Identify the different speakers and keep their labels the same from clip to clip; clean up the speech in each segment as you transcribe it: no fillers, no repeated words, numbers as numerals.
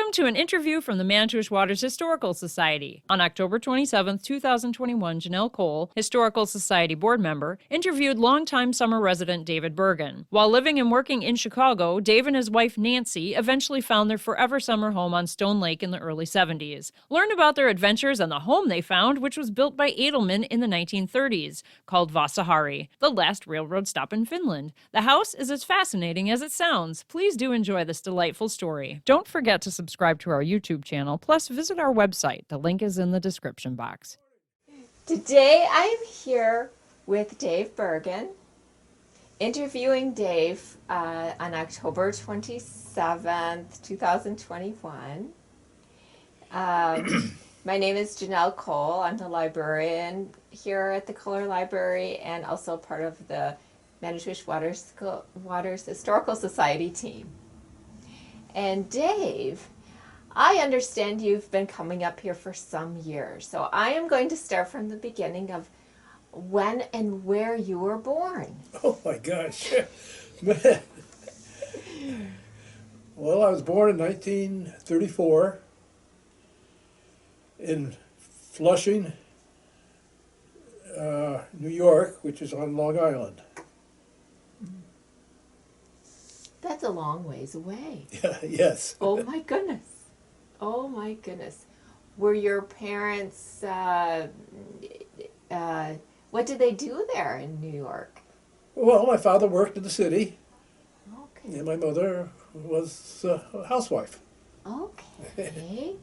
Speaker 1: Welcome to an interview from the Manitowish Waters Historical Society. On October 27, 2021, Janelle Kohl, Historical Society board member, interviewed longtime summer resident David Bergen. While living and working in Chicago, Dave and his wife Nancy eventually found their forever summer home on Stone Lake in the early 70s. Learn about their adventures and the home they found, which was built by Adelman in the 1930s, called Vasahari, the last railroad stop in Finland. The house is as fascinating as it sounds. Please do enjoy this delightful story. Don't forget to subscribe to our YouTube channel, plus visit our website. The link is in the description box.
Speaker 2: Today I'm here with Dave Bergen, interviewing Dave on October 27th, 2021. My name is Janelle Kohl. I'm the librarian here at the Kohler Library and also part of the Manitowish Waters Historical Society team. And Dave, I understand you've been coming up here for some years, so I am going to start from the beginning of when and where you were born.
Speaker 3: Oh my gosh. Well, I was born in 1934 in Flushing, New York, which is on Long Island.
Speaker 2: That's a long ways away.
Speaker 3: Yes.
Speaker 2: Oh my goodness. Oh my goodness. Were your parents, what did they do there in New York?
Speaker 3: Well, my father worked in the city,
Speaker 2: Okay.
Speaker 3: and my mother was a housewife.
Speaker 2: Okay.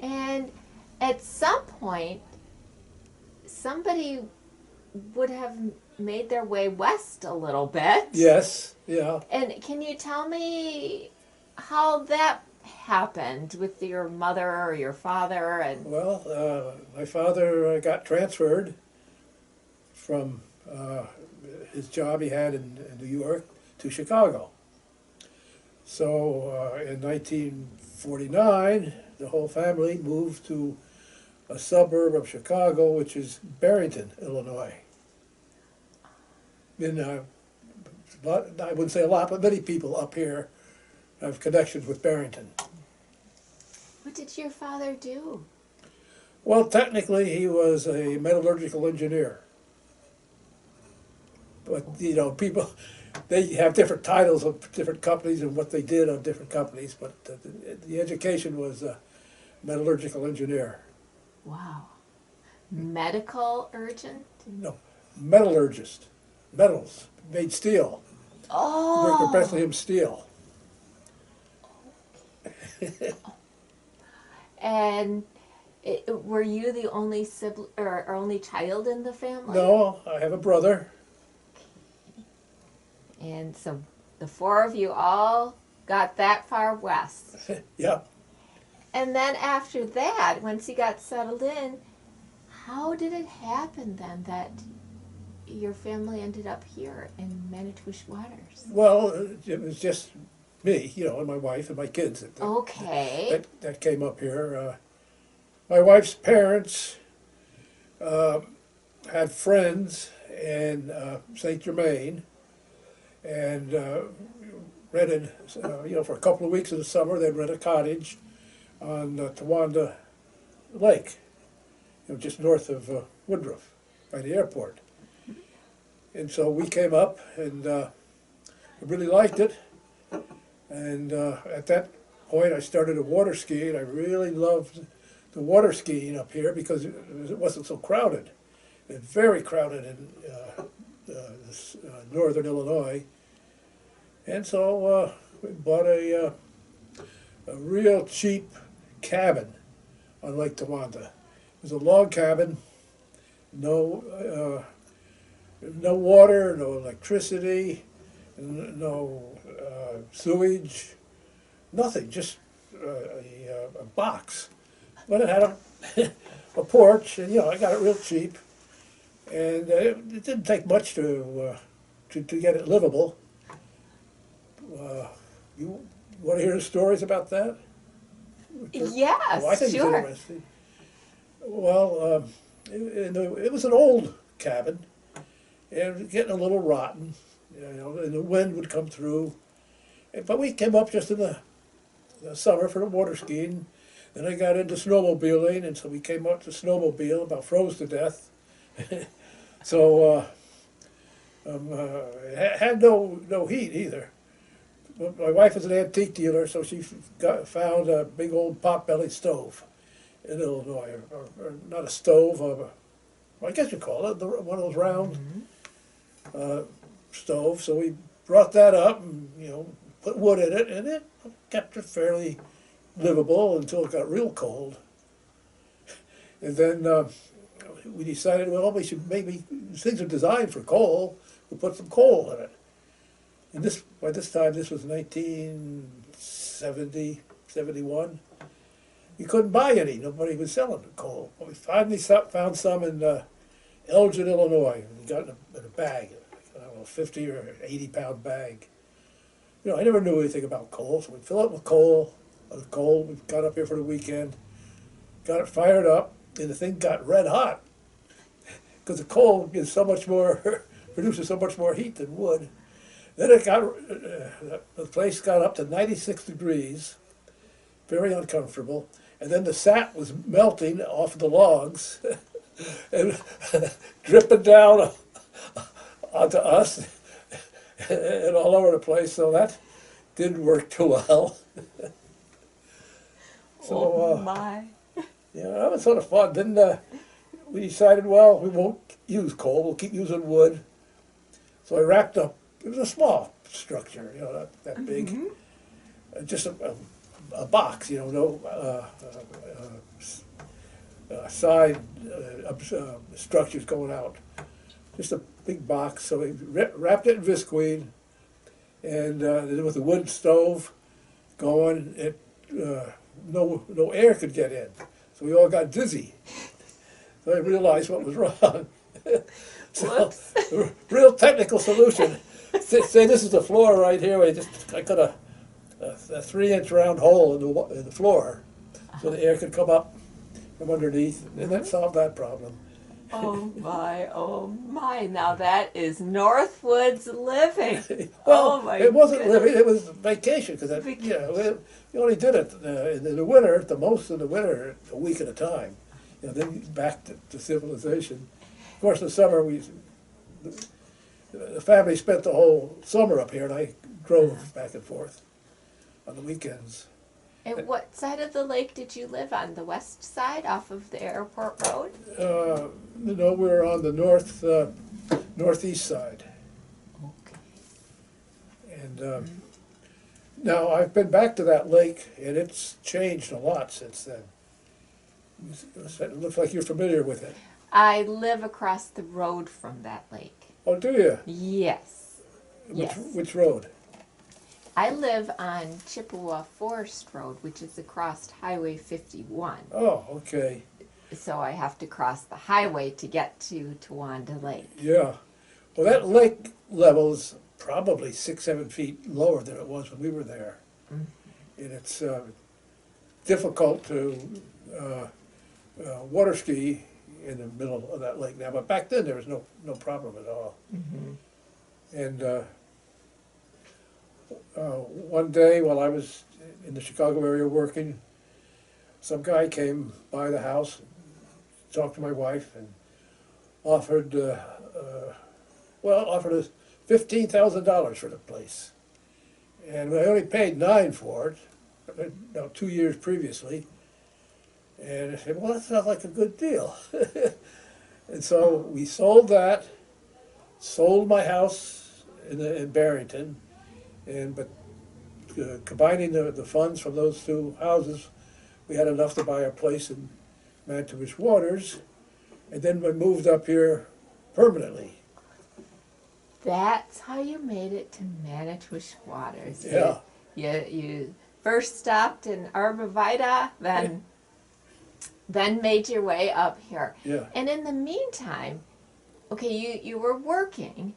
Speaker 2: And at some point, somebody would have made their way west a little bit.
Speaker 3: Yes, yeah.
Speaker 2: And can you tell me how that happened with your mother or your father? And
Speaker 3: Well, my father got transferred from his job he had in New York to Chicago. So in 1949, the whole family moved to a suburb of Chicago, which is Barrington, Illinois. And I wouldn't say a lot, but many people up here have connections with Barrington.
Speaker 2: what did your father do?
Speaker 3: Well, technically, he was a metallurgical engineer. But, you know, people, they have different titles of different companies and what they did on different companies, but the education was a metallurgical engineer.
Speaker 2: Wow. Medical urgent?
Speaker 3: No, metallurgist. Metals, made steel. Worked for
Speaker 2: Oh.
Speaker 3: Bethlehem Steel.
Speaker 2: And were you the only sibling or only child in the family?
Speaker 3: No, I have a brother.
Speaker 2: And so the four of you all got that far west.
Speaker 3: Yep.
Speaker 2: And then after that, once you got settled in, how did it happen then that your family ended up here in Manitowish Waters?
Speaker 3: Well, it was just me, you know, and my wife and my kids
Speaker 2: Okay.
Speaker 3: that came up here. My wife's parents had friends in St. Germain and rented, you know, for a couple of weeks in the summer, they'd rent a cottage on Towanda Lake, you know, just north of Woodruff, by the airport. And so we came up and really liked it. And at that point I started a water skiing. I really loved the water skiing up here because it wasn't so crowded. It was very crowded in northern Illinois. And so we bought a real cheap cabin on Lake Towanda. It was a log cabin, no water, no electricity, no sewage, nothing, just a box. But it had a porch, and you know, I got it real cheap, and it didn't take much to get it livable. You want to hear the stories about that?
Speaker 2: Yes,
Speaker 3: Well, I think
Speaker 2: sure.
Speaker 3: it's interesting. Well, it was an old cabin, and it was getting a little rotten, you know, and the wind would come through. But we came up just in the the summer for the water skiing. Then I got into snowmobiling, and so we came out to snowmobile, about froze to death. So had no heat either. But my wife is an antique dealer, so she found a big old pot-bellied stove in Illinois, or not a stove, well, I guess you call it, one of those round stoves. So we brought that up and, put wood in it, and it kept it fairly livable until it got real cold. And then we decided, well, we should maybe, things are designed for coal, we'll put some coal in it. And by this time, this was 1970, 71. You couldn't buy any, nobody was selling coal. But we finally found some in Elgin, Illinois. We got in a bag, I don't know, 50 or 80 pound bag. I never knew anything about coal, so we fill it with coal. We got up here for the weekend, got it fired up, and the thing got red hot. Because the coal produces so much more heat than wood. Then the place got up to 96 degrees, very uncomfortable. And then the sap was melting off the logs and dripping down onto us and all over the place. So that didn't work too well.
Speaker 2: Oh my.
Speaker 3: That was sort of fun. Then we decided, well, we won't use coal, we'll keep using wood. So I wrapped up, it was a small structure, not that big. Just a box, no side structures going out. Just a big box. So we wrapped it in visqueen, and then with the wood stove going, no air could get in. So we all got dizzy. So I realized what was wrong. So, real technical solution. Say this is the floor right here. I cut a 3-inch round hole in the floor, so the air could come up from underneath, and that solved that problem.
Speaker 2: Oh my! Now that is Northwood's living.
Speaker 3: Well,
Speaker 2: oh my!
Speaker 3: It wasn't
Speaker 2: goodness.
Speaker 3: living; it was vacation because we only did it in the winter. The most in the winter, a week at a time. Then back to civilization. Of course, in the summer the family spent the whole summer up here, and I drove back and forth on the weekends.
Speaker 2: And what side of the lake did you live on? The west side, off of the airport road?
Speaker 3: We're on the northeast side.
Speaker 2: Okay.
Speaker 3: And now I've been back to that lake, and it's changed a lot since then. It looks like you're familiar with it.
Speaker 2: I live across the road from that lake.
Speaker 3: Oh, do you?
Speaker 2: Yes. Yes.
Speaker 3: Which road?
Speaker 2: I live on Chippewa Forest Road, which is across Highway 51.
Speaker 3: Oh, okay.
Speaker 2: So I have to cross the highway to get to Towanda Lake.
Speaker 3: Yeah. Well, that lake level is probably 6-7 feet lower than it was when we were there. And it's difficult to water ski in the middle of that lake now. But back then there was no problem at all. And one day while I was in the Chicago area working, some guy came by the house, talked to my wife, and offered us $15,000 for the place. And I only paid $9,000 for it, 2 years previously. And I said, well, that sounds like a good deal. And so we sold that, sold my house in Barrington, but combining the funds from those two houses, we had enough to buy a place in Manitowish Waters, and then we moved up here permanently.
Speaker 2: That's how you made it to Manitowish Waters.
Speaker 3: Yeah.
Speaker 2: You first stopped in Arborvita, then made your way up here.
Speaker 3: Yeah.
Speaker 2: And in the meantime, okay, you were working,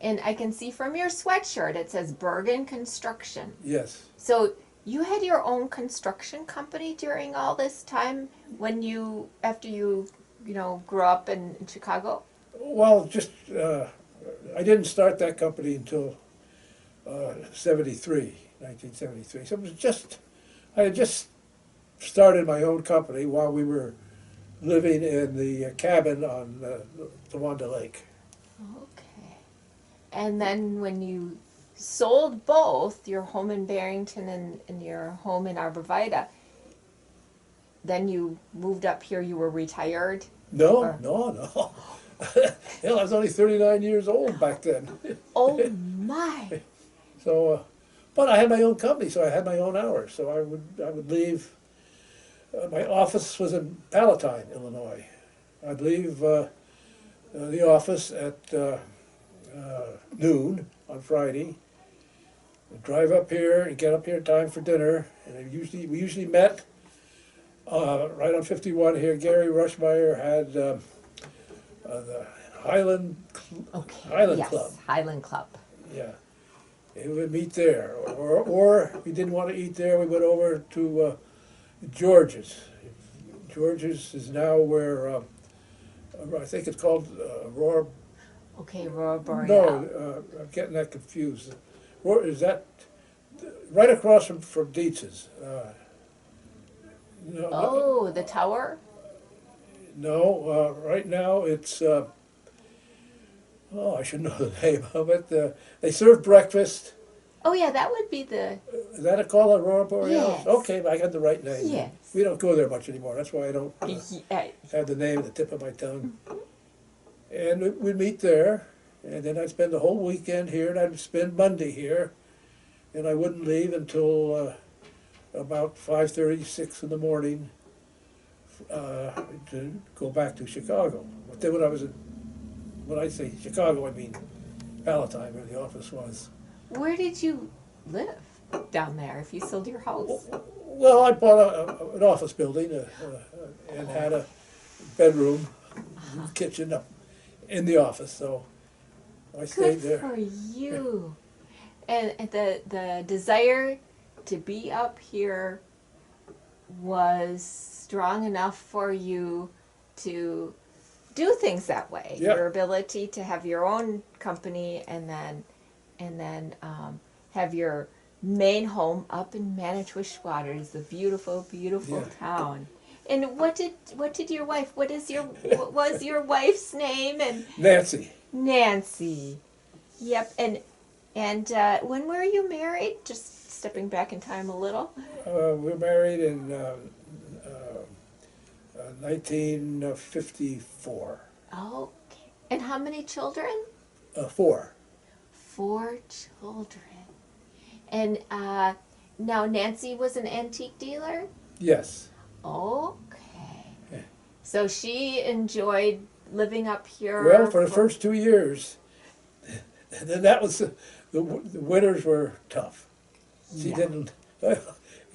Speaker 2: and I can see from your sweatshirt it says Bergen Construction.
Speaker 3: Yes.
Speaker 2: So you had your own construction company during all this time after you grew up in Chicago?
Speaker 3: Well, just I didn't start that company until 1973. So it was just I had just started my own company while we were living in the cabin on Tawanda Lake.
Speaker 2: Okay. And then when you sold both your home in Barrington and your home in Arborvita, then you moved up here, you were retired?
Speaker 3: No,
Speaker 2: Or-
Speaker 3: no. Hell, I was only 39 years old back then.
Speaker 2: Oh my!
Speaker 3: So, but I had my own company, so I had my own hours. So I would leave. My office was in Palatine, Illinois. I'd leave the office at noon on Friday. I'd drive up here and get up here in time for dinner. And we usually met right on 51 here. Gary Rushmeyer had the Highland
Speaker 2: Yes,
Speaker 3: Club.
Speaker 2: Highland Club.
Speaker 3: Yeah, and we would meet there, or if we didn't want to eat there, we went over to George's. George's is now where I think it's called Aurora.
Speaker 2: Okay, Aurora Boreal.
Speaker 3: No, I'm getting that confused. Is that right across from Dietz's? No,
Speaker 2: Oh, the tower?
Speaker 3: no. Right now it's. I should know the name of it. They serve breakfast.
Speaker 2: Oh yeah, that would be the,
Speaker 3: Is that a call, Aurora Borealis?
Speaker 2: Yes.
Speaker 3: Okay, I got the right name.
Speaker 2: Yes.
Speaker 3: We don't go there much anymore. That's why I don't
Speaker 2: yeah,
Speaker 3: have the name at the tip of my tongue. And we'd meet there, and then I'd spend the whole weekend here, and I'd spend Monday here, and I wouldn't leave until about 5:30, 6 in the morning to go back to Chicago. But then when I say Chicago, I mean Palatine, where the office was.
Speaker 2: where did you live down there if you sold your house?
Speaker 3: Well, I bought an office building and had a bedroom, kitchen up in the office, so I stayed
Speaker 2: Good
Speaker 3: there.
Speaker 2: for you. And the desire to be up here was strong enough for you to do things that way.
Speaker 3: Yeah.
Speaker 2: Your ability to have your own company and then have your main home up in Manitowish Waters, the beautiful, beautiful
Speaker 3: Yeah.
Speaker 2: town. And what did your wife? What was your wife's name? And
Speaker 3: Nancy,
Speaker 2: Nancy. Yep. And when were you married? Just stepping back in time a little.
Speaker 3: we were married in 1954.
Speaker 2: Okay. And how many children?
Speaker 3: 4.
Speaker 2: 4 children. And now Nancy was an antique dealer?
Speaker 3: Yes.
Speaker 2: Okay.
Speaker 3: Yeah.
Speaker 2: So she enjoyed living up here?
Speaker 3: Well, for the first 2 years, and then that was the winters were tough. She
Speaker 2: Yeah.
Speaker 3: didn't. I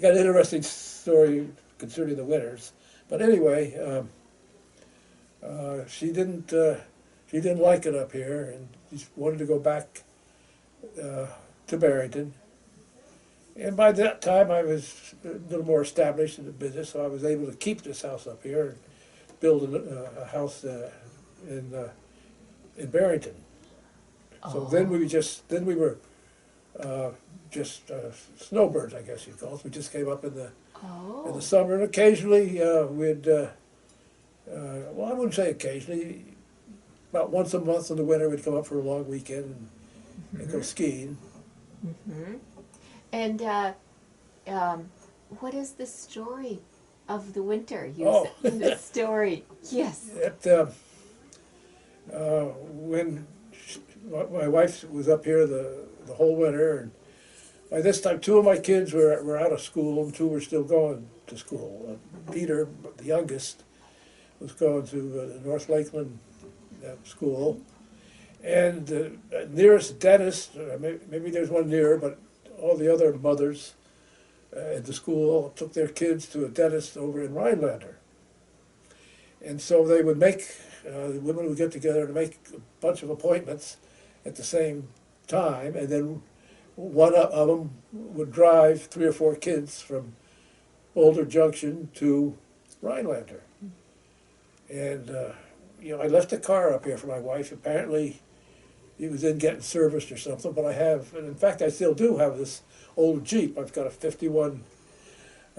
Speaker 3: got an interesting story concerning the winters, but anyway, she didn't like it up here, and she wanted to go back to Barrington. And by that time, I was a little more established in the business, so I was able to keep this house up here and build a house in Barrington. So then we were just snowbirds, I guess you'd call us. We just came up in the summer, and occasionally we'd well, I wouldn't say occasionally, about once a month in the winter we'd come up for a long weekend and go skiing.
Speaker 2: Mm-hmm. And what is the story of the winter? The story. Yes.
Speaker 3: When my wife was up here the whole winter, and by this time 2 of my kids were out of school and 2 were still going to school. Peter, the youngest, was going to the North Lakeland school, and the nearest dentist, maybe there's one nearer, but all the other mothers at the school took their kids to a dentist over in Rhinelander. And so they would the women would get together to make a bunch of appointments at the same time, and then one of them would drive 3 or 4 kids from Boulder Junction to Rhinelander. And, I left the car up here for my wife. Apparently, he was in getting serviced or something, but and in fact, I still do have this old Jeep. I've got a 51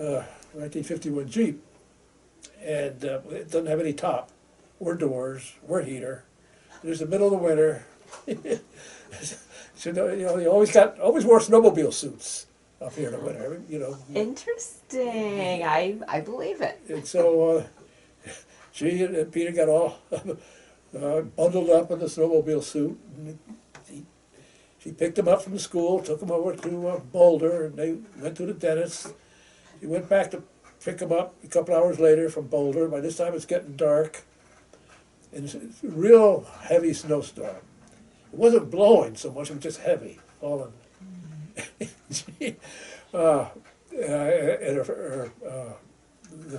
Speaker 3: 1951 Jeep, and it doesn't have any top, or doors, or heater. There's the middle of the winter. So you always wore snowmobile suits up here in the winter.
Speaker 2: Interesting. I believe it.
Speaker 3: And so she and Peter got all bundled up in the snowmobile suit. And she picked him up from the school, took him over to Boulder, and they went to the dentist. He went back to pick him up a couple hours later from Boulder. By this time it's getting dark, and it's a real heavy snowstorm. It wasn't blowing so much, it was just heavy, falling. The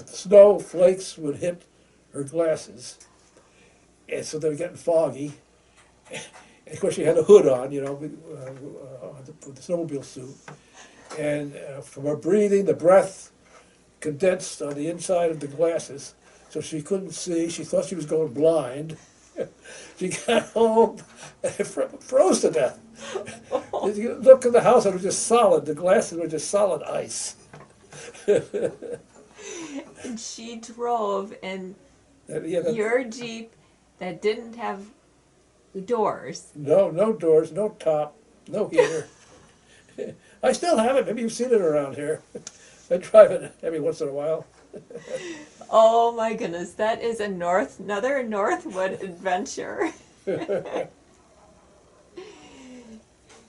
Speaker 3: snow flakes would hit her glasses, and so they were getting foggy. And of course, she had a hood on, with the snowmobile suit. And from her breathing, the breath condensed on the inside of the glasses, so she couldn't see. She thought she was going blind. She got home and froze to death. You look in the house, it was just solid. The glasses were just solid ice.
Speaker 2: And she drove in
Speaker 3: Yeah,
Speaker 2: your Jeep that didn't have doors.
Speaker 3: no doors, no top, no heater. I still have it. Maybe you've seen it around here. I drive it every once in a while.
Speaker 2: Oh my goodness, that is another Northwood adventure.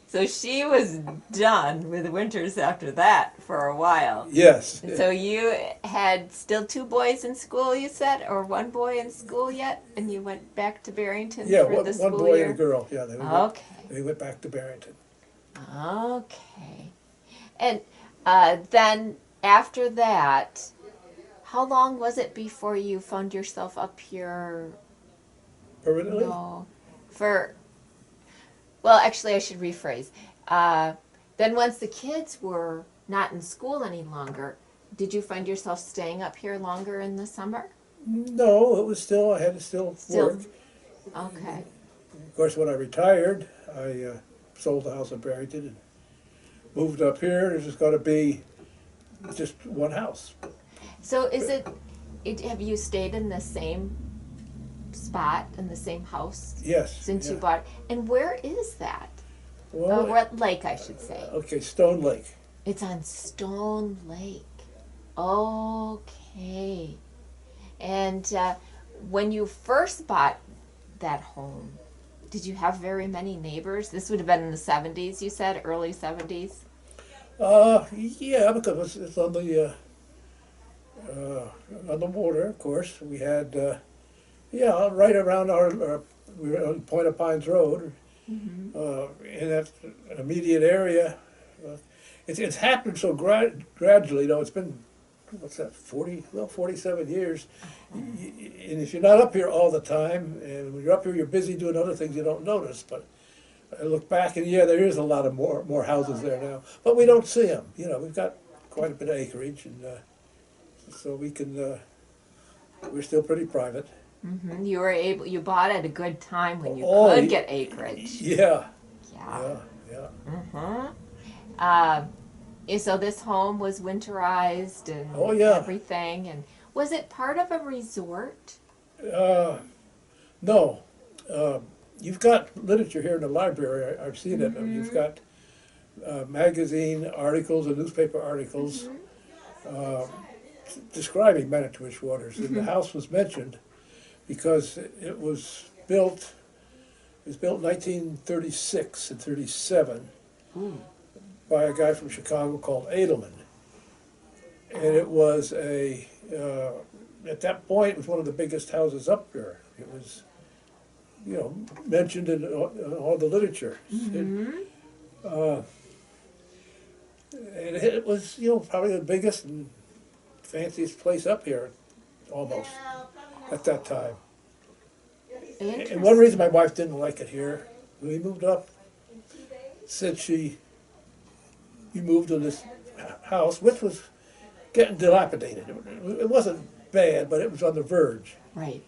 Speaker 2: So she was done with winters after that for a while.
Speaker 3: Yes.
Speaker 2: And so you had still 2 boys in school, you said, or 1 boy in school yet, and you went back to Barrington
Speaker 3: Yeah,
Speaker 2: for the school
Speaker 3: one boy
Speaker 2: year?
Speaker 3: and a girl. Yeah, they went back to Barrington.
Speaker 2: Okay. And then after that, how long was it before you found yourself up here?
Speaker 3: Permanently?
Speaker 2: No. Well, actually, I should rephrase. Then once the kids were not in school any longer, did you find yourself staying up here longer in the summer?
Speaker 3: No, it was still, I had to still work.
Speaker 2: Okay.
Speaker 3: Of course, when I retired, I sold the house in Barrington and moved up here. There's just going to be just one house.
Speaker 2: So have you stayed in the same spot, in the same house?
Speaker 3: Yes.
Speaker 2: Since you
Speaker 3: yeah.
Speaker 2: bought, and where is that?
Speaker 3: Well,
Speaker 2: What lake, I should say.
Speaker 3: okay, Stone Lake.
Speaker 2: It's on Stone Lake. Okay. And when you first bought that home, did you have very many neighbors? This would have been in the 70s, you said, early 70s?
Speaker 3: Yeah, because it's on the water, of course. We had, right around we were on Point of Pines Road, in that immediate area. It's happened so gradually, though. It's been, 47 years. And if you're not up here all the time, and when you're up here, you're busy doing other things you don't notice. But I look back, and yeah, there is a lot of more houses there now. But we don't see them. We've got quite a bit of acreage, and so we can, we're still pretty private.
Speaker 2: Mm-hmm. You bought at a good time when you could get acreage.
Speaker 3: Yeah.
Speaker 2: Yeah.
Speaker 3: Yeah.
Speaker 2: Mm-hmm. So this home was winterized and everything. And was it part of a resort?
Speaker 3: No. You've got literature here in the library. I've seen it. You've got magazine articles and newspaper articles describing Manitowish Waters. And the house was mentioned because it was built in 1936 and 37 by a guy from Chicago called Adelman. And it was at that point, it was one of the biggest houses up here. It was, mentioned in all the literature. And it was, probably the biggest and fanciest place up here, almost, at that time. And one reason my wife didn't like it here, when we moved up, said we moved to this house, which was getting dilapidated. It wasn't bad, but it was on the verge.
Speaker 2: Right.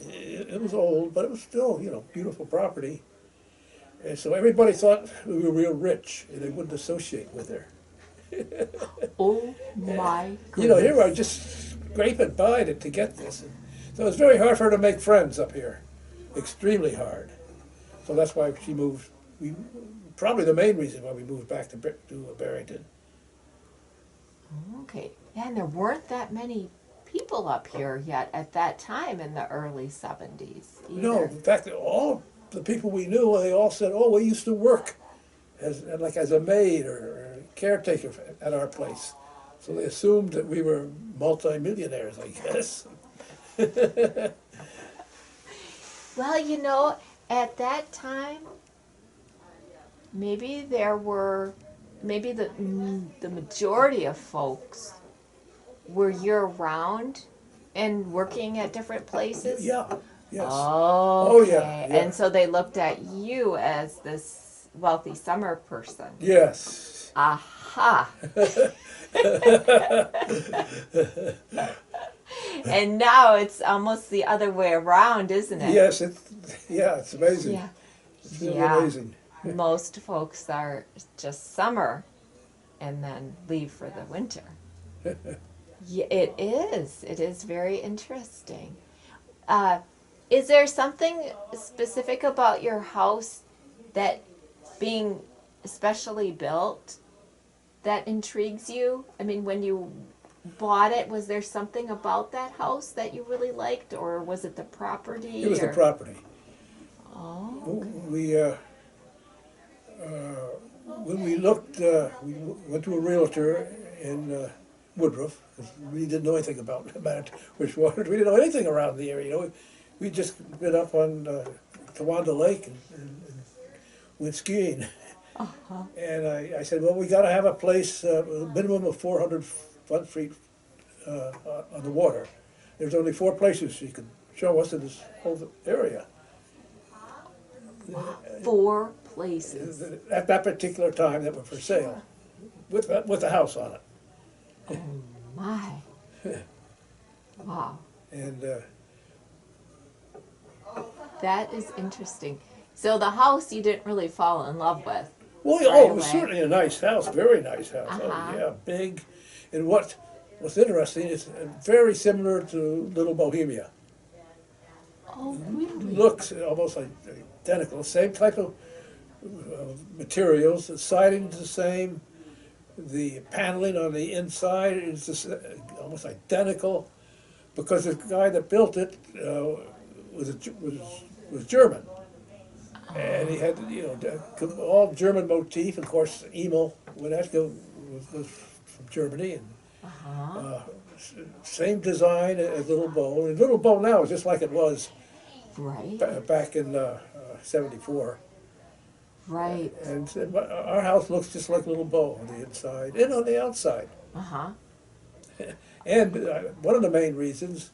Speaker 3: It was old, but it was still, beautiful property. And so everybody thought we were real rich, and they wouldn't associate with her.
Speaker 2: Oh my
Speaker 3: You know, here I
Speaker 2: goodness.
Speaker 3: just scraping by to get this. So it's very hard for her to make friends up here, extremely hard. So that's why she moved. We probably the main reason why we moved back to Barrington.
Speaker 2: Okay. Yeah, and there weren't that many people up here yet at that time in the early 70s
Speaker 3: No,
Speaker 2: either.
Speaker 3: in fact, all the people we knew, they all said, "Oh, we used to work as a maid or caretaker at our place." So they assumed that we were multimillionaires, I guess.
Speaker 2: Well, you know, at that time, maybe there were, maybe the majority of folks were year round and working at different places.
Speaker 3: Yeah, yes.
Speaker 2: Oh, okay.
Speaker 3: Yeah, yeah.
Speaker 2: And so they looked at you as this wealthy summer person.
Speaker 3: Yes.
Speaker 2: Aha. And now it's almost the other way around, isn't it?
Speaker 3: Yes, it's amazing.
Speaker 2: Yeah.
Speaker 3: It's really
Speaker 2: Yeah.
Speaker 3: amazing.
Speaker 2: Most folks are just summer and then leave for the winter. Yeah, it is. It is very interesting. Is there something specific about your house that being specially built that intrigues you? I mean, when you bought it, was there something about that house that you really liked, or was it the property?
Speaker 3: It was the
Speaker 2: or-
Speaker 3: property.
Speaker 2: Oh,
Speaker 3: We, when we looked, we went to a realtor in Woodruff. 'Cause we didn't know anything about Manitowish Waters. We didn't know anything around the area. You know, we just been up on Tawanda Lake and went skiing.
Speaker 2: uh-huh.
Speaker 3: And I said, well, we got to have a place, a minimum of 400 front feet on the water. There's only 4 places she could show us in this whole area.
Speaker 2: 4 places.
Speaker 3: At that particular time that were for sale, with a house on it.
Speaker 2: My. Wow.
Speaker 3: And
Speaker 2: That is interesting. So the house you didn't really fall in love with.
Speaker 3: well,
Speaker 2: Right
Speaker 3: it was
Speaker 2: away.
Speaker 3: certainly a nice house, very nice house.
Speaker 2: Uh-huh.
Speaker 3: Oh yeah, big. And what's interesting is very similar to Little Bohemia.
Speaker 2: Oh, really?
Speaker 3: Looks almost like identical, same type of materials. The siding's the same. The paneling on the inside is just almost identical, because the guy that built it was German, and he had all German motif. Of course, Emil Winnetka was from Germany, and
Speaker 2: Uh-huh.
Speaker 3: same design as Little Bow. And Little Bow now is just like it was
Speaker 2: Right.
Speaker 3: back in '74.
Speaker 2: Right.
Speaker 3: And our house looks just like Little Bow on the inside and on the outside.
Speaker 2: Uh-huh.
Speaker 3: And one of the main reasons,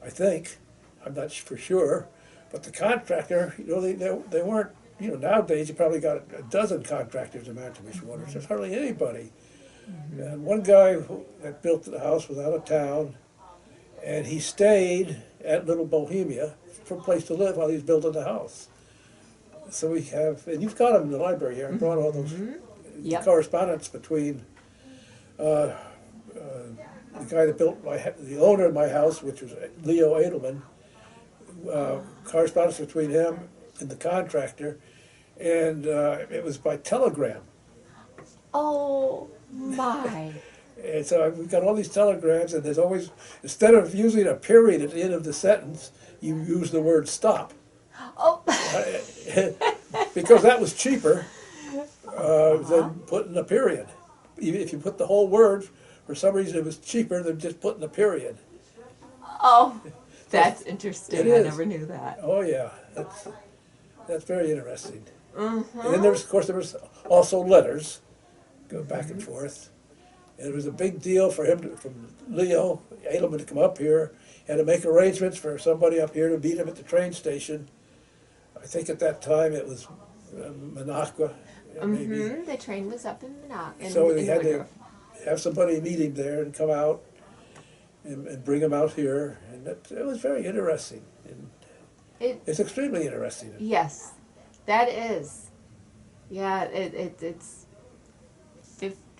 Speaker 3: I think, I'm not for sure, but the contractor, they weren't, nowadays you probably got a dozen contractors in Manitowish Waters. There's hardly anybody. And one guy that built the house was out of town, and he stayed at Little Bohemia for a place to live while he was building the house. So we have, and you've got them in the library here. I brought all those
Speaker 2: Yep.
Speaker 3: correspondence between the guy that built the owner of my house, which was Leo Adelman. Correspondence between him and the contractor, and it was by telegram.
Speaker 2: Oh, my.
Speaker 3: And so we've got all these telegrams, and there's always, instead of using a period at the end of the sentence, you use the word stop.
Speaker 2: Oh,
Speaker 3: Because that was cheaper than putting a period. Even if you put the whole word, for some reason it was cheaper than just putting a period.
Speaker 2: oh, that's interesting.
Speaker 3: It
Speaker 2: I
Speaker 3: is.
Speaker 2: never knew that.
Speaker 3: Oh yeah, that's very interesting. And then there was also letters, go back and forth. And it was a big deal for him, from Leo Adelman, to come up here and to make arrangements for somebody up here to meet him at the train station. I think at that time it was Minocqua, maybe.
Speaker 2: The train was up in Minocqua.
Speaker 3: So he had to have somebody meet him there and come out and bring him out here. And it was very interesting. And it's extremely interesting.
Speaker 2: Yes, that is. Yeah, it's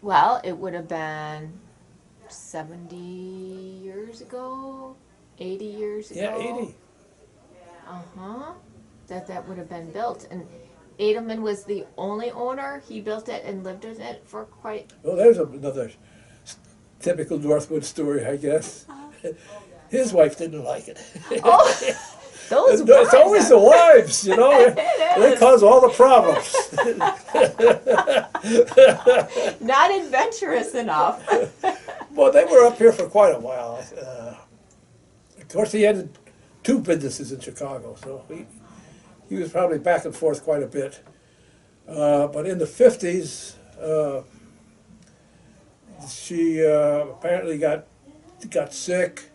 Speaker 2: Well, it would have been 70 years ago, 80 years ago.
Speaker 3: Yeah, 80.
Speaker 2: Uh-huh. That would have been built. And Adelman was the only owner. He built it and lived in it for quite...
Speaker 3: Well, there's another typical Northwood story, I guess. His wife didn't like it.
Speaker 2: Oh, those
Speaker 3: It's
Speaker 2: wives
Speaker 3: always the wives, you know. They cause all the problems.
Speaker 2: not adventurous enough.
Speaker 3: Well, they were up here for quite a while. Of course, he had 2 businesses in Chicago, so he was probably back and forth quite a bit. But in the 50s, she apparently got sick,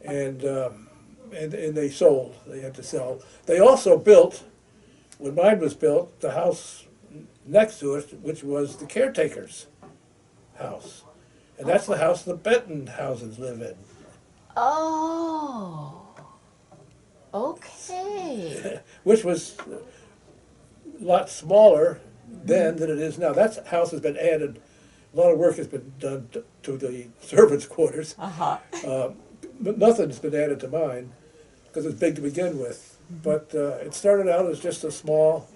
Speaker 3: and they sold. They had to sell. They also built, when mine was built, the house next to it, which was the caretaker's house. And that's the house the Benton houses live in.
Speaker 2: Oh. Okay.
Speaker 3: Which was a lot smaller then than it is now. That house has been added, a lot of work has been done to the servants' quarters.
Speaker 2: Uh-huh.
Speaker 3: But nothing's been added to mine, because it's big to begin with. But it started out as just a small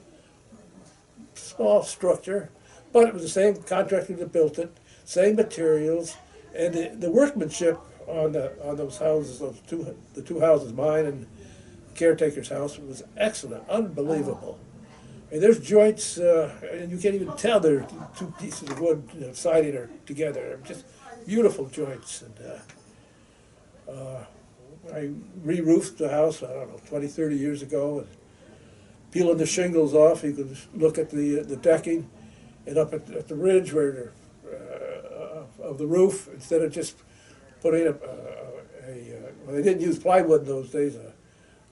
Speaker 3: structure, but it was the same contractor that built it, same materials, and the workmanship on those houses, the two houses, mine and caretaker's house, was excellent, unbelievable. I mean, there's joints, and you can't even tell they're 2 pieces of wood, siding or together. They're just beautiful joints. And I re-roofed the house, I don't know, 20, 30 years ago, and peeling the shingles off, you could look at the decking, and up at the ridge where of the roof, instead of just putting well, they didn't use plywood in those days, a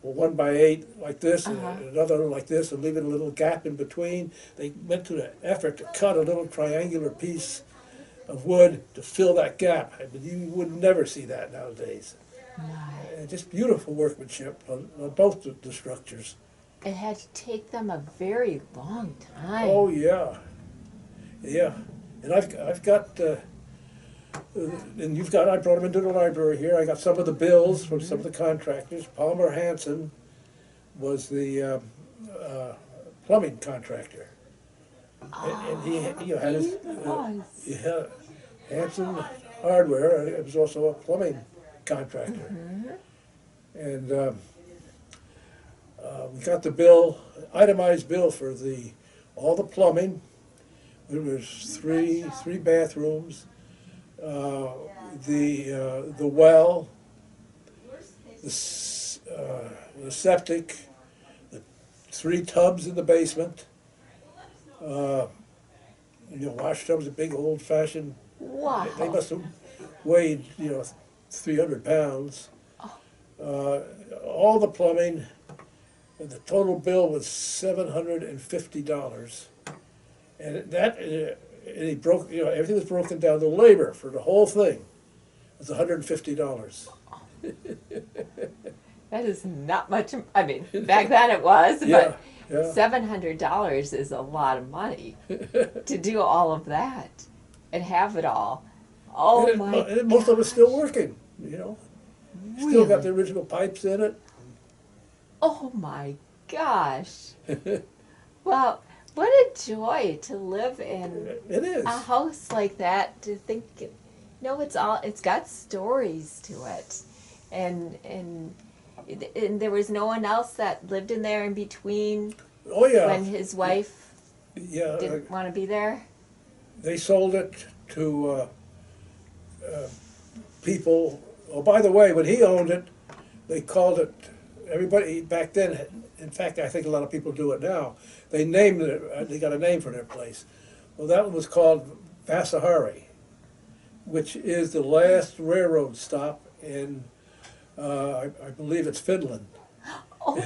Speaker 3: 1x8 like this, and another like this, and leaving a little gap in between. They went to the effort to cut a little triangular piece of wood to fill that gap. I mean, you would never see that nowadays. Just beautiful workmanship on both the structures.
Speaker 2: It had to take them a very long time.
Speaker 3: Oh yeah, yeah. And I've got, and you've got. I brought them into the library here. I got some of the bills from some of the contractors. Palmer Hansen was the plumbing contractor, and he had his Hansen Hardware. It was also a plumbing contractor, and we got the bill, itemized bill for all the plumbing. There was three bathrooms, the well, the septic, the 3 tubs in the basement. Wash tubs, a big old-fashioned.
Speaker 2: Wow.
Speaker 3: They must have weighed 300 pounds. All the plumbing, and the total bill was $750. And and he broke, everything was broken down. The labor for the whole thing was $150.
Speaker 2: That is not much. I mean, back then it was,
Speaker 3: Yeah,
Speaker 2: but
Speaker 3: yeah.
Speaker 2: $700 is a lot of money to do all of that and have it all. Oh
Speaker 3: And
Speaker 2: my!
Speaker 3: and most of it's still working, Still got the
Speaker 2: Really?
Speaker 3: original pipes in it.
Speaker 2: Oh my gosh! Well, what a joy to live in
Speaker 3: It is.
Speaker 2: a house like that. To think, it's got stories to it, and there was no one else that lived in there in between
Speaker 3: Oh yeah.
Speaker 2: when his wife
Speaker 3: Yeah.
Speaker 2: didn't want to be there.
Speaker 3: They sold it to people. Oh, by the way, when he owned it, they called it. Everybody back then. In fact, I think a lot of people do it now. They named it. They got a name for their place. Well, that one was called Vasahari, which is the last railroad stop in. I believe it's Finland.
Speaker 2: Oh,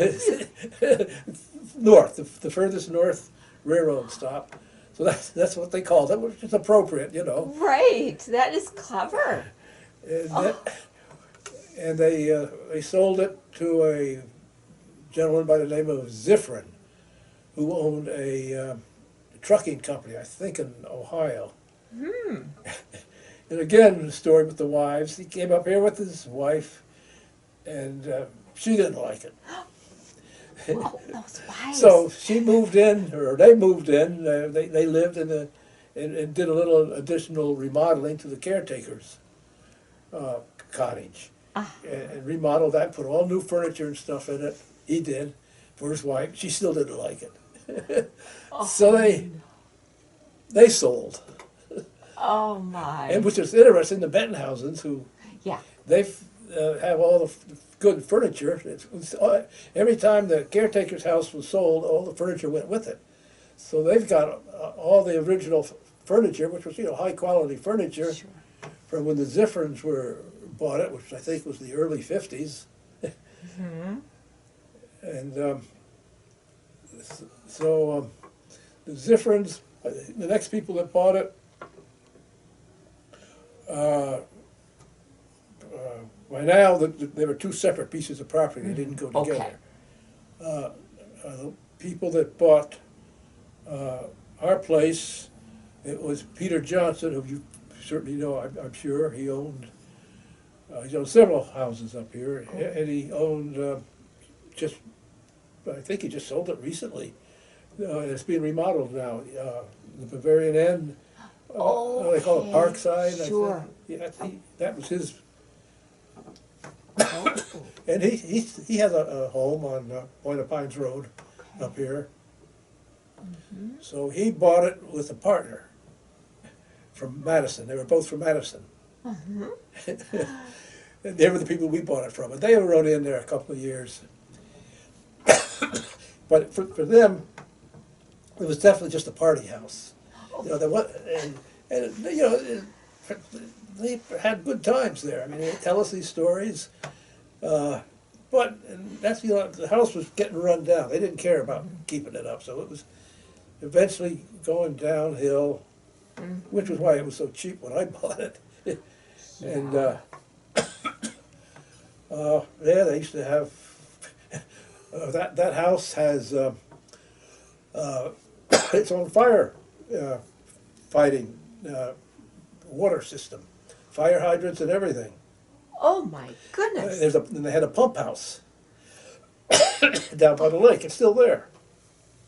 Speaker 3: North, the furthest north railroad stop. So that's what they called it, which is appropriate,
Speaker 2: right. That is clever.
Speaker 3: And they sold it to a gentleman by the name of Zifrin, who owned a trucking company, I think in Ohio. And again, the story with the wives. He came up here with his wife, and she didn't like it.
Speaker 2: Oh, those wives.
Speaker 3: So she moved in, or they moved in. They lived in the and did a little additional remodeling to the caretaker's cottage, and remodeled that, put all new furniture and stuff in it. He did for his wife. She still didn't like it. So they sold.
Speaker 2: Oh my.
Speaker 3: And which is interesting, the Bentonhausens, who
Speaker 2: Yeah.
Speaker 3: they have all the good furniture. Every time the caretaker's house was sold, all the furniture went with it. So they've got all the original furniture, which was high quality furniture
Speaker 2: Sure.
Speaker 3: from when the Ziffrens were bought it, which I think was the early '50s. And so the Ziffrens, the next people that bought it. By now, there were two separate pieces of property. They didn't go together.
Speaker 2: Okay.
Speaker 3: The people that bought our place, it was Peter Johnson, who you certainly know, I'm sure. He owned several houses up here, and he owned I think he just sold it recently. It's being remodeled now. The Bavarian Inn. They call it
Speaker 2: Okay,
Speaker 3: Parkside.
Speaker 2: sure.
Speaker 3: Yeah, that was his.
Speaker 2: Oh.
Speaker 3: And he has a home on Point of Pines Road up here. So he bought it with a partner from Madison. They were both from Madison. And they were the people we bought it from. And they rode in there a couple of years. But for them, it was definitely just a party house. There was, and they had good times there. I mean, they tell us these stories. But that's the house was getting run down. They didn't care about keeping it up, so it was eventually going downhill, which was why it was so cheap when I bought it. And they used to have that house has its own fire fighting water system, fire hydrants and everything.
Speaker 2: Oh my goodness.
Speaker 3: And they had a pump house down by the lake. It's still there.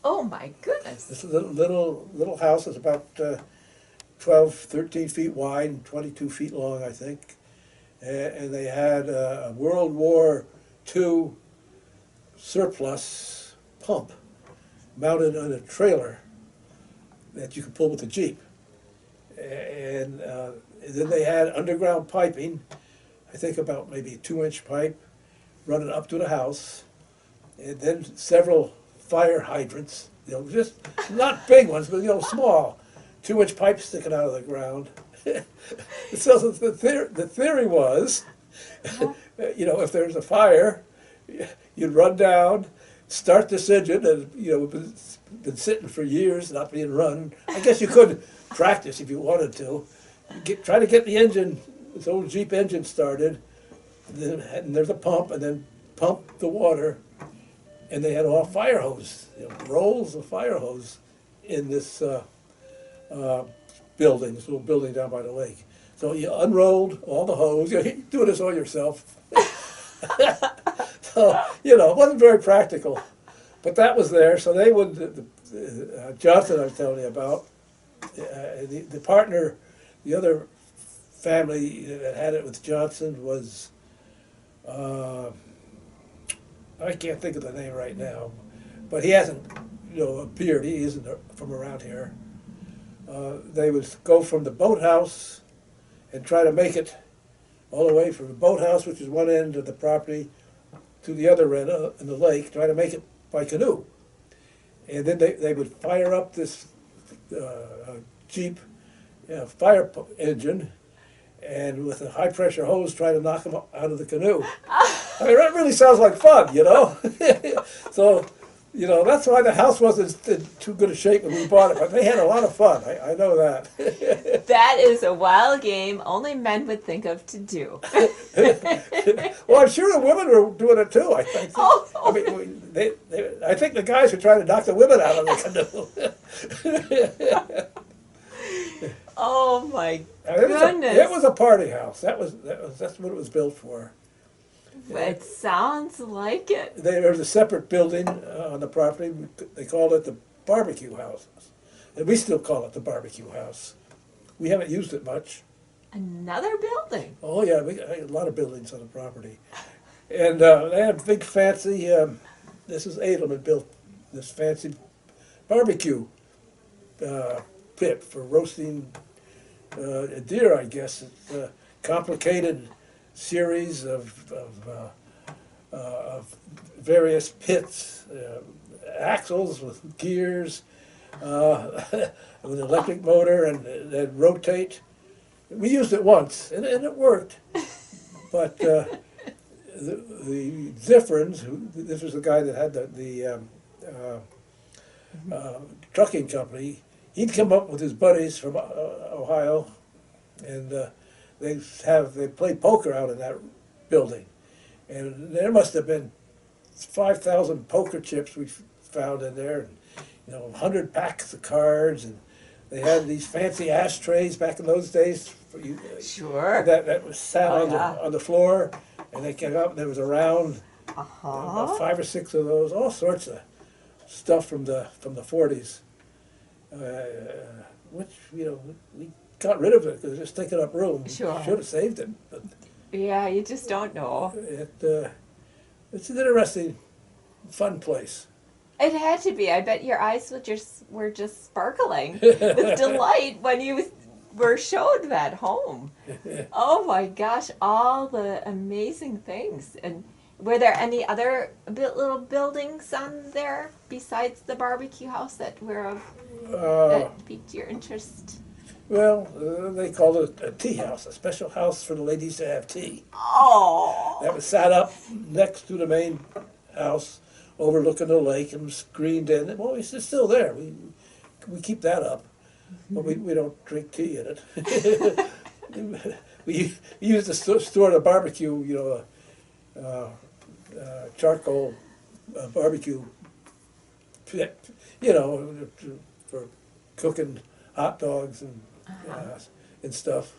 Speaker 2: Oh my goodness.
Speaker 3: This little house is about 12, 13 feet wide and 22 feet long, I think. And they had a World War II surplus pump mounted on a trailer that you could pull with a Jeep. And then they had underground piping, I think about maybe a 2-inch pipe running up to the house, and then several fire hydrants, just not big ones, but small, 2-inch pipes sticking out of the ground. So the theory was, if there's a fire, you'd run down, start this engine, and been sitting for years, not being run. I guess you could practice if you wanted to. Try to get the engine, this old Jeep engine started, and there's a pump, and then pump the water, and they had all fire hose, rolls of fire hose in this building, this little building down by the lake. So you unrolled all the hose. You do this all yourself. So it wasn't very practical, but that was there. So they would. Johnson, I was telling you about, the partner, the other family that had it with Johnson was, I can't think of the name right now, but he hasn't, appeared. He isn't from around here. They would go from the boathouse and try to make it all the way from the boathouse, which is one end of the property, to the other end in the lake, try to make it by canoe. And then they would fire up this Jeep fire engine, and with a high pressure hose try to knock them out of the canoe. I mean, that really sounds like fun, So, that's why the house wasn't in too good a shape when we bought it, but they had a lot of fun. I know that.
Speaker 2: That is a wild game only men would think of to do.
Speaker 3: Well, I'm sure the women were doing it too. I think.
Speaker 2: Oh.
Speaker 3: I mean, I think the guys were trying to knock the women out of the canoe.
Speaker 2: Oh my
Speaker 3: It
Speaker 2: goodness.
Speaker 3: was a party house. That's what it was built for.
Speaker 2: It sounds like it.
Speaker 3: There was a separate building on the property. They called it the BBQ House, and we still call it the BBQ House. We haven't used it much.
Speaker 2: Another building.
Speaker 3: Oh yeah, we got a lot of buildings on the property, and they had big fancy. This is Adelman built this fancy barbecue pit for roasting a deer. I guess it's a complicated series of various pits, axles with gears, with an electric motor, and they'd rotate. We used it once, and it worked. But the Ziffrens, this was the guy that had the trucking company, he'd come up with his buddies from Ohio, and they play poker out in that building. And there must have been 5,000 poker chips we found in there, and 100 packs of cards, and they had these fancy ashtrays back in those days.
Speaker 2: Sure.
Speaker 3: That was sat
Speaker 2: yeah.
Speaker 3: on the floor, and they came up, and there was around about 5 or 6 of those, all sorts of stuff from the 40s, which we got rid of it because it was just taking up room.
Speaker 2: Sure.
Speaker 3: Should have saved it, but
Speaker 2: Yeah, you just don't know.
Speaker 3: it's an interesting, fun place.
Speaker 2: It had to be. I bet your eyes were just sparkling with delight when you were showed that home. Oh my gosh, all the amazing things. And were there any other little buildings on there besides the barbecue house that piqued your interest?
Speaker 3: Well, they called it a tea house, a special house for the ladies to have tea.
Speaker 2: Oh.
Speaker 3: That was sat up next to the main house, overlooking the lake, and screened in. Well, it's still there. We keep that up, but we don't drink tea in it. we use to store the barbecue, charcoal barbecue pit, for cooking hot dogs and stuff.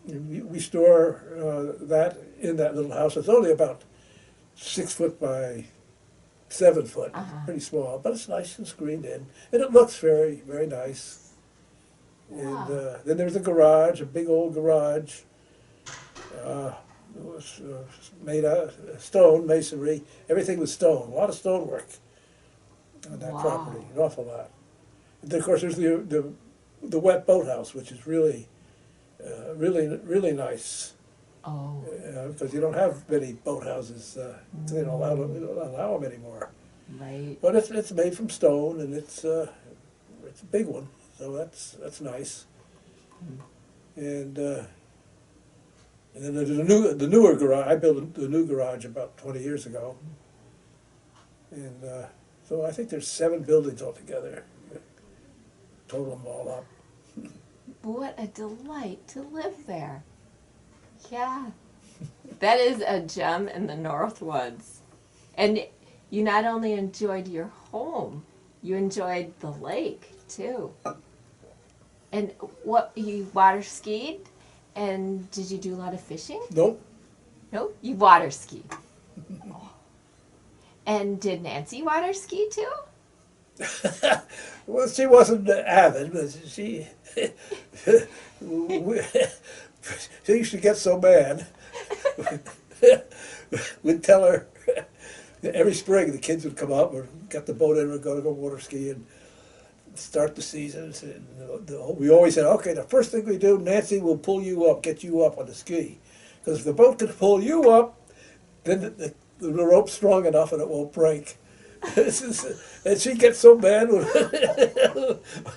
Speaker 3: We store that in that little house. It's only about 6 foot by 7 foot, pretty small, but it's nice and screened in, and it looks very, very nice.
Speaker 2: Wow.
Speaker 3: And then there's a garage, a big old garage. It was made out of stone, masonry. Everything was stone. A lot of stonework on that property, an awful lot. And then, of course, there's the wet boathouse, which is really, really nice.
Speaker 2: Oh.
Speaker 3: Because you don't have many boathouses. They don't allow them anymore.
Speaker 2: Right.
Speaker 3: But it's made from stone, and it's a big one, so that's nice. And then there's the newer garage. I built the new garage about 20 years ago, and so I think there's 7 buildings altogether. Total them all up.
Speaker 2: What a delight to live there. Yeah. That is a gem in the Northwoods. And you not only enjoyed your home, you enjoyed the lake too. And you water skied? And did you do a lot of fishing?
Speaker 3: Nope.
Speaker 2: Nope, you water skied. And did Nancy water ski too?
Speaker 3: Well, she wasn't avid, but she used to get so mad. We'd tell her every spring the kids would come up or got the boat in and go water ski and start the season. And we always said, okay, the first thing we do, Nancy will pull you up, get you up on the ski. Because if the boat can pull you up, then the rope's strong enough and it won't break. And she gets so mad when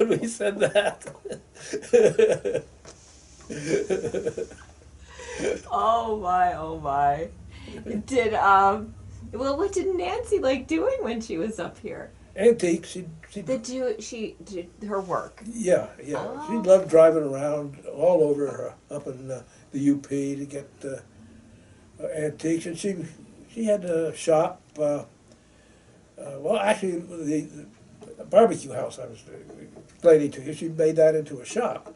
Speaker 3: we said that.
Speaker 2: Oh my, oh my. What did Nancy like doing when she was up here?
Speaker 3: Antique, she
Speaker 2: She did her work.
Speaker 3: Yeah.
Speaker 2: Oh.
Speaker 3: She loved driving around all over up in the UP to get antiques, and she had a shop. Well, actually, BBQ House I was explaining to you. She made that into a shop,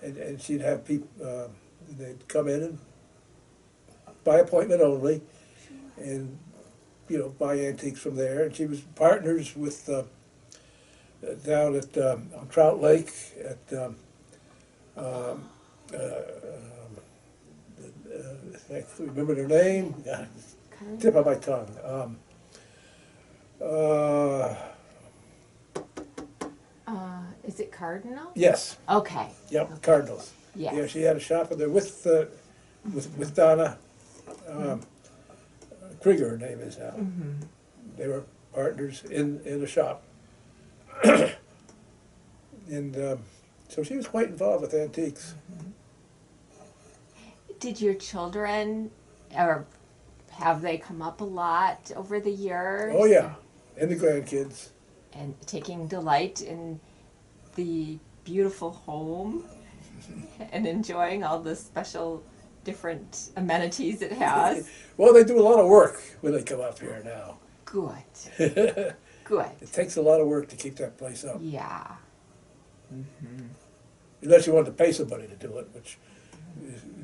Speaker 3: and she'd have people, they'd come in and by appointment only, and buy antiques from there. And she was partners with down at on Trout Lake at I can't remember their name. Tip of my tongue.
Speaker 2: Is it Cardinal?
Speaker 3: Yes.
Speaker 2: Okay.
Speaker 3: Yep.
Speaker 2: Okay.
Speaker 3: Cardinals.
Speaker 2: Yes.
Speaker 3: Yeah, she had a shop in there with Donna Krieger. Her name is now.
Speaker 2: Mm-hmm.
Speaker 3: They were partners in a shop, and so she was quite involved with antiques.
Speaker 2: Did your children, or have they come up a lot over the years?
Speaker 3: Oh yeah, and the grandkids.
Speaker 2: And taking delight in the beautiful home and enjoying all the special different amenities it has.
Speaker 3: Well, they do a lot of work when they come up here now.
Speaker 2: Good.
Speaker 3: It
Speaker 2: Good.
Speaker 3: takes a lot of work to keep that place up.
Speaker 2: Yeah.
Speaker 3: Unless you want to pay somebody to do it, which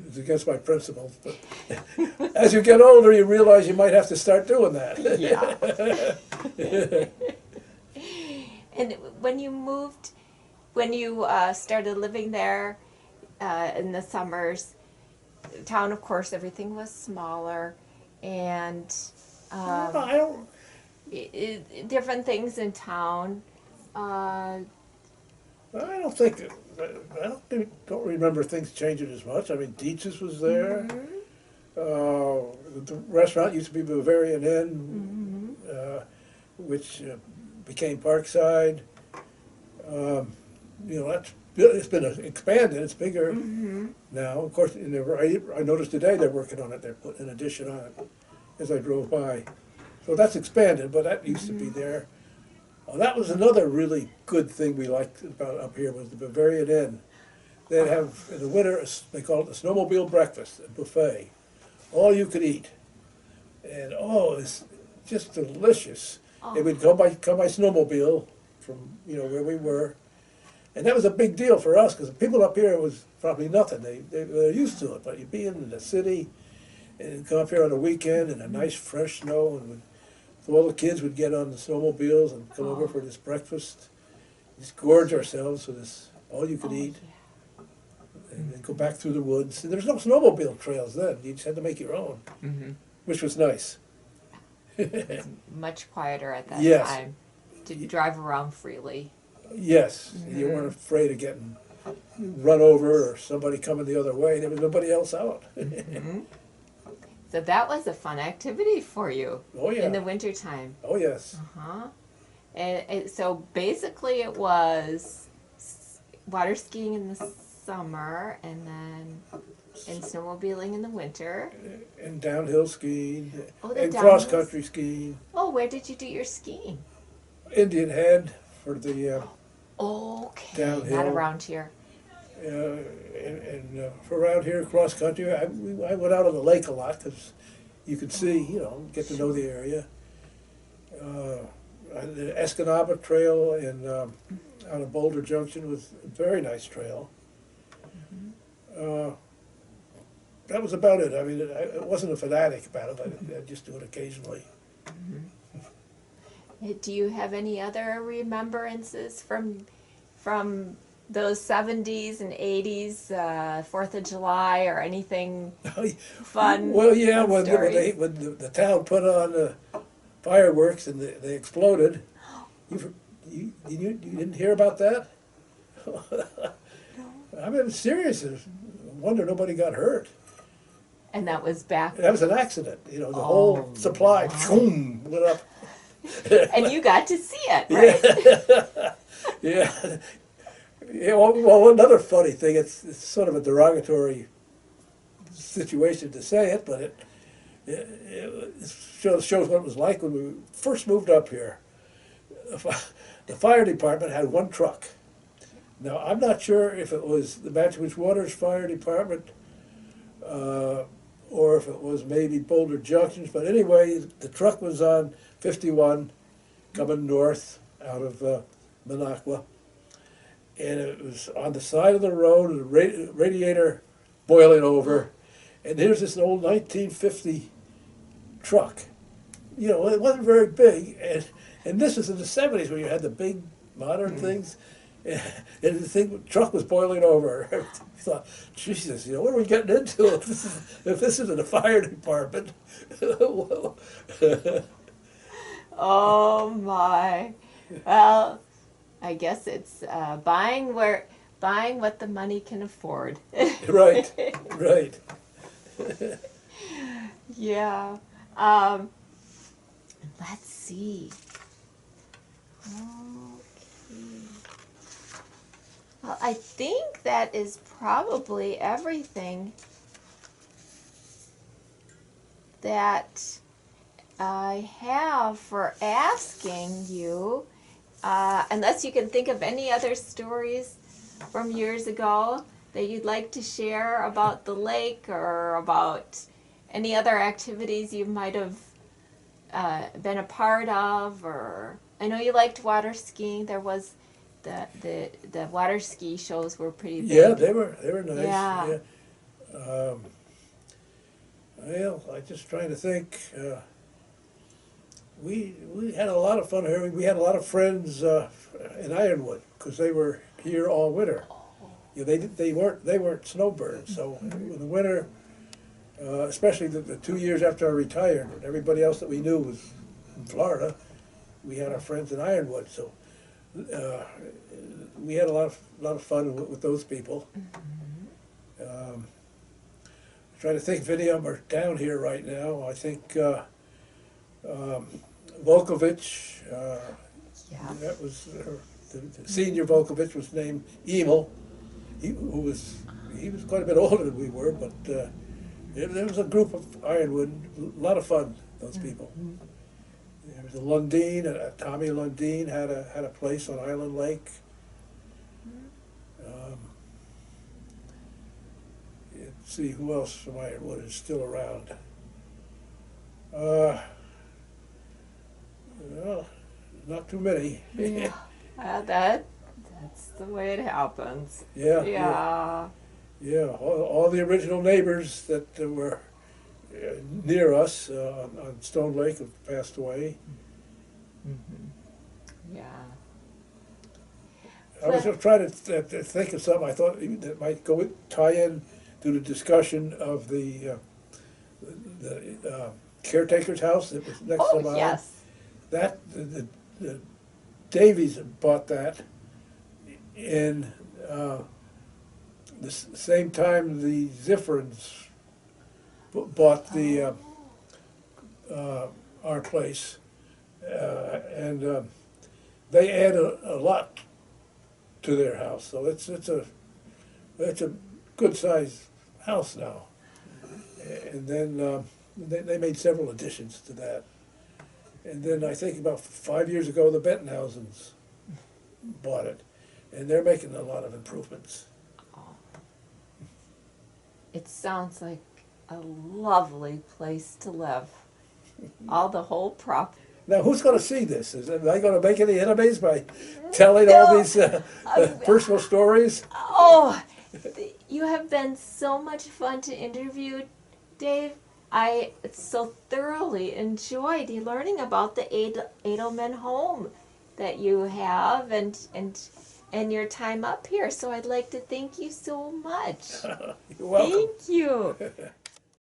Speaker 3: is against my principles. But as you get older, you realize you might have to start doing that.
Speaker 2: Yeah. And when you started living there in the summers, town, of course, everything was smaller, and
Speaker 3: I don't.
Speaker 2: different things in town.
Speaker 3: I don't remember things changing as much. I mean, Dietz's was there. The restaurant used to be Bavarian Inn, which became Parkside. It's been expanded. It's bigger now. Of course, I noticed today they're working on it. They're putting an addition on it as I drove by. So that's expanded, but that used to be there. That was another really good thing we liked about up here was the Bavarian Inn. They'd have, in the winter, they call it the snowmobile breakfast, a buffet. All you could eat. And it's just delicious.
Speaker 2: Oh.
Speaker 3: They would come by snowmobile from, where we were. And that was a big deal for us because the people up here was probably nothing. They're used to it, but you'd be in the city and come up here on a weekend in a nice fresh snow, and so all the kids would get on the snowmobiles and come over for this breakfast. Just gorge ourselves with this all you could eat.
Speaker 2: Yeah.
Speaker 3: And then go back through the woods. And there was no snowmobile trails then. You just had to make your own, which was nice.
Speaker 2: Much quieter at that
Speaker 3: Yes.
Speaker 2: time to drive around freely.
Speaker 3: Yes, you weren't afraid of getting run over or somebody coming the other way. There was nobody else out.
Speaker 2: So that was a fun activity for you
Speaker 3: Oh yeah.
Speaker 2: in the wintertime.
Speaker 3: Oh yes.
Speaker 2: Uh-huh. And so basically it was water skiing in the summer and then and snowmobiling in the winter.
Speaker 3: And downhill skiing
Speaker 2: Oh, the
Speaker 3: and
Speaker 2: downhill
Speaker 3: cross country skiing.
Speaker 2: Oh, where did you do your skiing?
Speaker 3: Indian Head for the
Speaker 2: Okay,
Speaker 3: Downhill.
Speaker 2: not around here.
Speaker 3: and for around here cross country. I went out on the lake a lot because you could see, get to know the area. The Escanaba Trail out of Boulder Junction was a very nice trail. That was about it. I mean, I wasn't a fanatic about it. I'd just do it occasionally.
Speaker 2: Do you have any other remembrances from those 70s and 80s, 4th of July or anything fun?
Speaker 3: Well, yeah,
Speaker 2: fun
Speaker 3: when
Speaker 2: stories?
Speaker 3: the town put on fireworks and they exploded. You didn't hear about that?
Speaker 2: No.
Speaker 3: I mean, it's serious. I wonder nobody got hurt.
Speaker 2: And that was back.
Speaker 3: That was an accident. The whole supply boom, went up.
Speaker 2: And you got to see it, right?
Speaker 3: Yeah. Yeah. Well, another funny thing. It's sort of a derogatory situation to say it, but it shows what it was like when we first moved up here. The fire department had one truck. Now, I'm not sure if it was the Manitowish Waters Fire Department or if it was maybe Boulder Junctions, but anyway, the truck was on 51 coming north out of Minocqua. And it was on the side of the road, the radiator boiling over, and here's this old 1950 truck. You know, it wasn't very big, and this was in the 70s when you had the big modern things, and the truck was boiling over. I thought, Jesus, you know, what are we getting into if this isn't a fire department?
Speaker 2: Oh my. Well, I guess it's buying what the money can afford.
Speaker 3: Right, right.
Speaker 2: Yeah. Let's see. Okay. Well, I think that is probably everything that I have for asking you. Unless you can think of any other stories from years ago that you'd like to share about the lake or about any other activities you might have been a part of, or I know you liked water skiing. There was the water ski shows were pretty big.
Speaker 3: Yeah, they were nice.
Speaker 2: Yeah.
Speaker 3: Well, I'm just trying to think. We had a lot of fun here. We had a lot of friends in Ironwood because they were here all winter. You know, they weren't snowbirds. So in the winter, especially the 2 years after I retired, and everybody else that we knew was in Florida, we had our friends in Ironwood. So we had a lot of fun with those people. Trying to think if any of them are down here right now. I think Volkovich,
Speaker 2: Yeah.
Speaker 3: that was the senior Volkovich was named Emil. He was quite a bit older than we were, but there was a group of Ironwood, a lot of fun. Those people. There was a Lundeen, Tommy Lundeen had a place on Island Lake. Let's see who else from Ironwood is still around. Well, not too many.
Speaker 2: Yeah. That's the way it happens.
Speaker 3: Yeah.
Speaker 2: Yeah.
Speaker 3: Yeah, all the original neighbors that were near us on Stone Lake have passed away.
Speaker 2: Yeah.
Speaker 3: I was just trying to think of something I thought that might tie in to the discussion of the caretaker's house that was next to mine.
Speaker 2: Yes.
Speaker 3: That the Davies bought that in the same time the Ziffrens bought the our place, and they add a lot to their house. So it's a good sized house now. And then they made several additions to that. And then I think about 5 years ago, the Bentonhausens bought it, and they're making a lot of improvements.
Speaker 2: It sounds like a lovely place to live. All the whole property.
Speaker 3: Now, who's going to see this? Am I going to make any enemies by telling all these personal stories?
Speaker 2: Oh, you have been so much fun to interview, Dave. I so thoroughly enjoyed learning about the Adelman home that you have and your time up here. So I'd like to thank you so much.
Speaker 3: You're welcome.
Speaker 2: Thank you.